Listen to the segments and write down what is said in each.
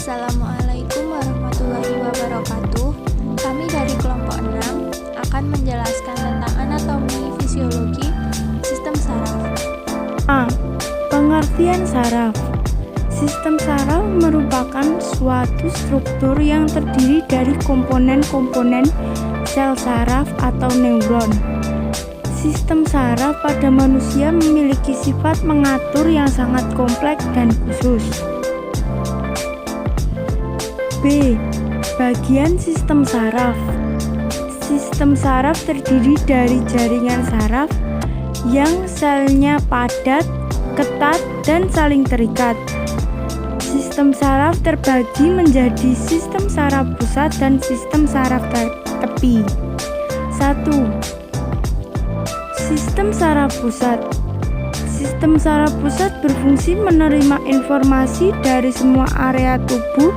Assalamualaikum warahmatullahi wabarakatuh. Kami dari kelompok 6 akan menjelaskan tentang anatomi fisiologi sistem saraf. A. Pengertian saraf. Sistem saraf merupakan suatu struktur yang terdiri dari komponen-komponen sel saraf atau neuron. Sistem saraf pada manusia memiliki sifat mengatur yang sangat kompleks dan khusus. B. Bagian sistem saraf. Sistem saraf terdiri dari jaringan saraf yang selnya padat, ketat, dan saling terikat. Sistem saraf terbagi menjadi sistem saraf pusat dan sistem saraf tepi. 1. Sistem saraf pusat. Sistem saraf pusat berfungsi menerima informasi dari semua area tubuh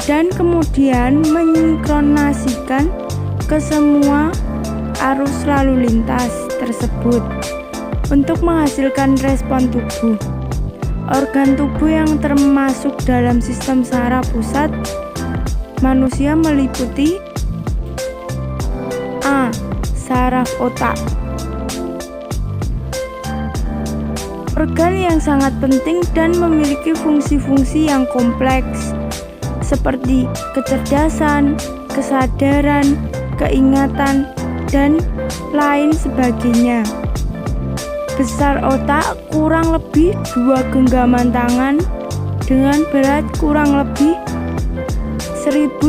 dan kemudian mensinkronasikan ke semua arus lalu lintas tersebut untuk menghasilkan respon tubuh. Organ tubuh yang termasuk dalam sistem saraf pusat manusia meliputi A. Saraf otak. Organ yang sangat penting dan memiliki fungsi-fungsi yang kompleks seperti kecerdasan, kesadaran, keingatan, dan lain sebagainya. Besar otak kurang lebih 2 genggaman tangan dengan berat kurang lebih 1.500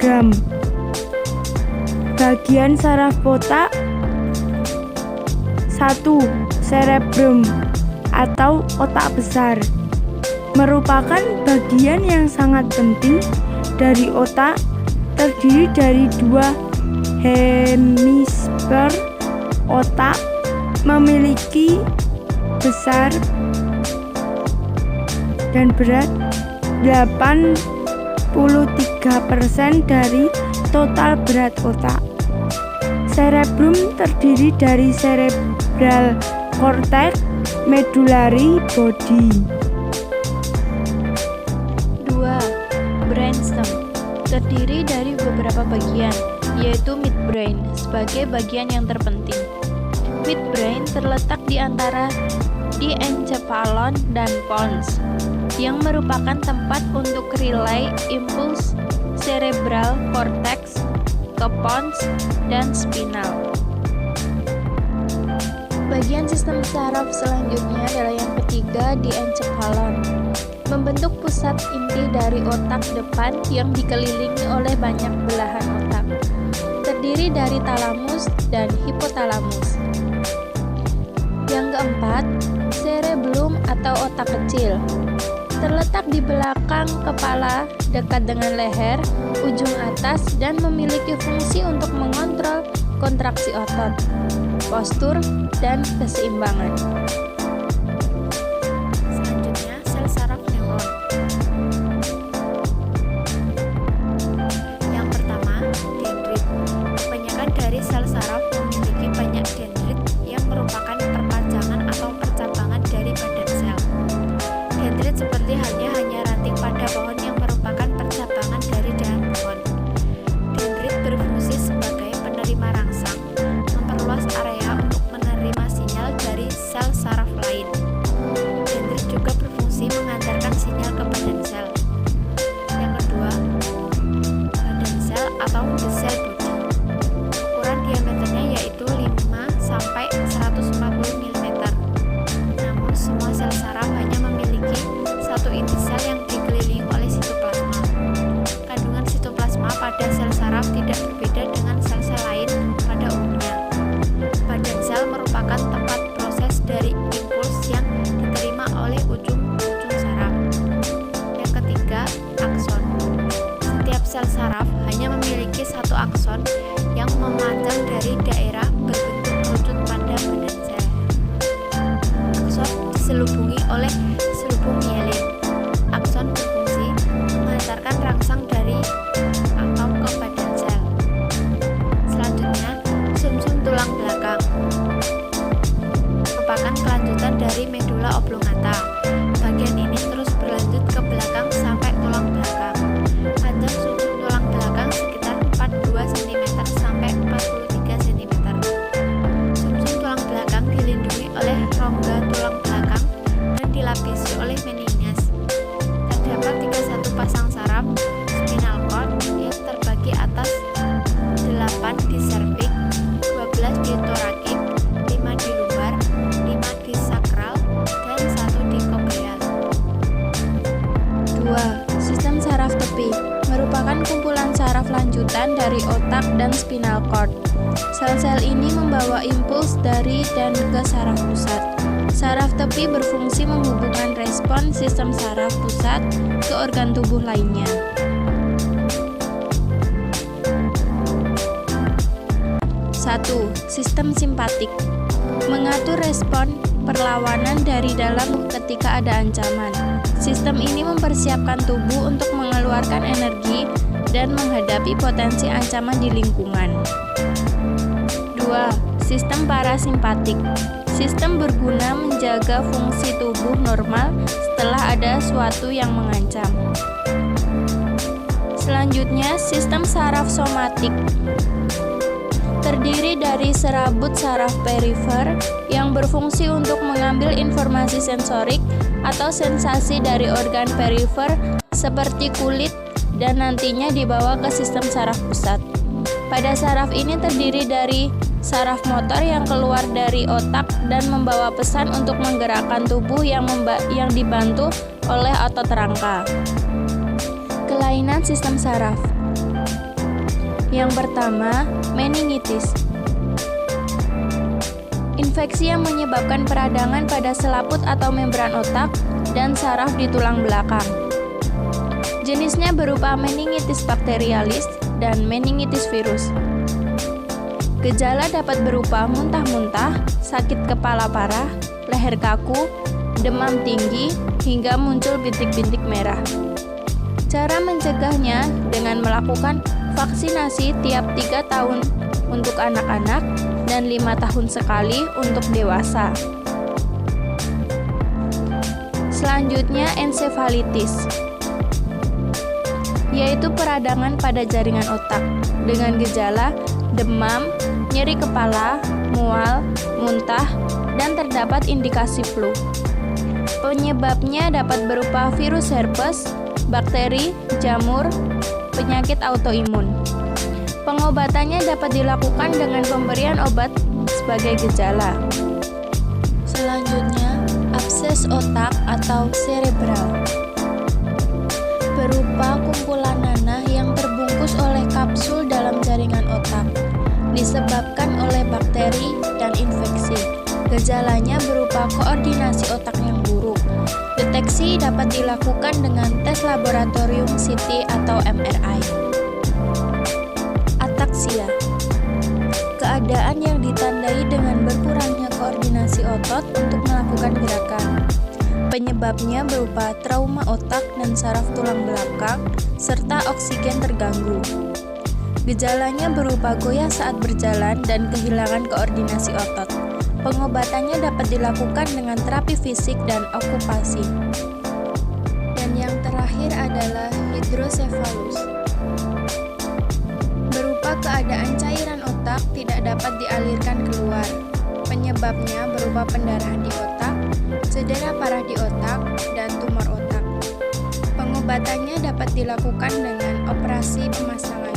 gram. Bagian saraf otak. 1. Cerebrum atau otak besar merupakan bagian yang sangat penting dari otak, terdiri dari 2 hemisfer otak, memiliki besar dan berat 83% dari total berat otak. Cerebrum terdiri dari cerebral cortex, medullary body. 2. Brainstem terdiri dari beberapa bagian, yaitu midbrain sebagai bagian yang terpenting. Midbrain terletak di antara diencephalon dan pons, yang merupakan tempat untuk relay impuls cerebral cortex ke pons dan spinal. Bagian sistem saraf selanjutnya adalah yang ketiga, diencephalon, membentuk pusat inti dari otak depan yang dikelilingi oleh banyak belahan otak, terdiri dari talamus dan hipotalamus. Yang keempat, cerebellum atau otak kecil, terletak di belakang kepala dekat dengan leher, ujung atas, dan memiliki fungsi untuk mengontrol kontraksi otot, postur, dan keseimbangan. Selanjutnya, sel saraf neuron. Yang pertama, dendrit. Kebanyakan dari sel saraf memiliki banyak dendrit yang merupakan perpanjangan atau percabangan dari badan sel. Dendrit seperti halnya hanya ranting pada pohon yang merupakan percabangan dari dahan pohon. Dendrit berfungsi sebagai penerima rangsang, memperluas area untuk menerima sinyal dari sel saraf lain. Dendrit juga berfungsi mengantarkan sinyal ke badan sel. Yang kedua, badan sel atau the cell body. Ukuran diameternya yaitu 5-140 mm. Namun semua sel saraf hanya memiliki satu inti sel yang dikelilingi oleh sitoplasma. Kandungan sitoplasma pada sel saraf tidak berbeda dengan sel-sel lain pada umumnya. Badan sel merupakan tempat proses dari impuls yang diterima oleh ujung-ujung saraf. Yang ketiga, akson. Setiap sel saraf hanya memiliki satu akson yang memanjang dari daerah berbentuk kerucut pada badan sel. Akson diselubungi oleh selubung mielin. Akson berfungsi mengantarkan rangsang dari atau ke badan sel. Selanjutnya, sumsum tulang belakang merupakan kelanjutan dari medula oblongata. Bagian ini terus berlanjut ke belakang sampai tulang saraf lanjutan dari otak dan spinal cord. Sel-sel ini membawa impuls dari dan ke saraf pusat. Saraf tepi berfungsi menghubungkan respon sistem saraf pusat ke organ tubuh lainnya. 1. Sistem simpatik mengatur respon perlawanan dari dalam ketika ada ancaman. Sistem ini mempersiapkan tubuh untuk mengeluarkan energi dan menghadapi potensi ancaman di lingkungan. 2. Sistem parasimpatik. Sistem berguna menjaga fungsi tubuh normal setelah ada sesuatu yang mengancam. Selanjutnya, sistem saraf somatik terdiri dari serabut saraf perifer yang berfungsi untuk mengambil informasi sensorik atau sensasi dari organ perifer seperti kulit dan nantinya dibawa ke sistem saraf pusat. Pada saraf ini terdiri dari saraf motor yang keluar dari otak dan membawa pesan untuk menggerakkan tubuh yang dibantu oleh otot rangka. Kelainan sistem saraf. Yang pertama, meningitis. Infeksi yang menyebabkan peradangan pada selaput atau membran otak dan saraf di tulang belakang. Jenisnya berupa meningitis bakterialis dan meningitis virus. Gejala dapat berupa muntah-muntah, sakit kepala parah, leher kaku, demam tinggi, hingga muncul bintik-bintik merah. Cara mencegahnya dengan melakukan vaksinasi tiap 3 tahun untuk anak-anak dan 5 tahun sekali untuk dewasa. Selanjutnya, ensefalitis, yaitu peradangan pada jaringan otak dengan gejala demam, nyeri kepala, mual, muntah, dan terdapat indikasi flu. Penyebabnya dapat berupa virus herpes, bakteri, jamur, penyakit autoimun. Pengobatannya dapat dilakukan dengan pemberian obat sebagai gejala. Selanjutnya, abses otak atau cerebral, berupa kumpulan nanah yang terbungkus oleh kapsul dalam jaringan otak, disebabkan oleh bakteri dan infeksi. Gejalanya berupa koordinasi otak yang buruk. Deteksi dapat dilakukan dengan tes laboratorium CT atau MRI. Ataksia, keadaan yang ditandai dengan berkurangnya koordinasi otot untuk melakukan gerakan. Penyebabnya berupa trauma otak dan saraf tulang belakang, serta oksigen terganggu. Gejalanya berupa goyah saat berjalan dan kehilangan koordinasi otot. Pengobatannya dapat dilakukan dengan terapi fisik dan okupasi. Dan yang terakhir adalah hidrosefalus, berupa keadaan cairan otak tidak dapat dialirkan keluar. Penyebabnya berupa pendarahan di otak, cedera parah di otak, dan tumor otak. Pengobatannya dapat dilakukan dengan operasi pemasangan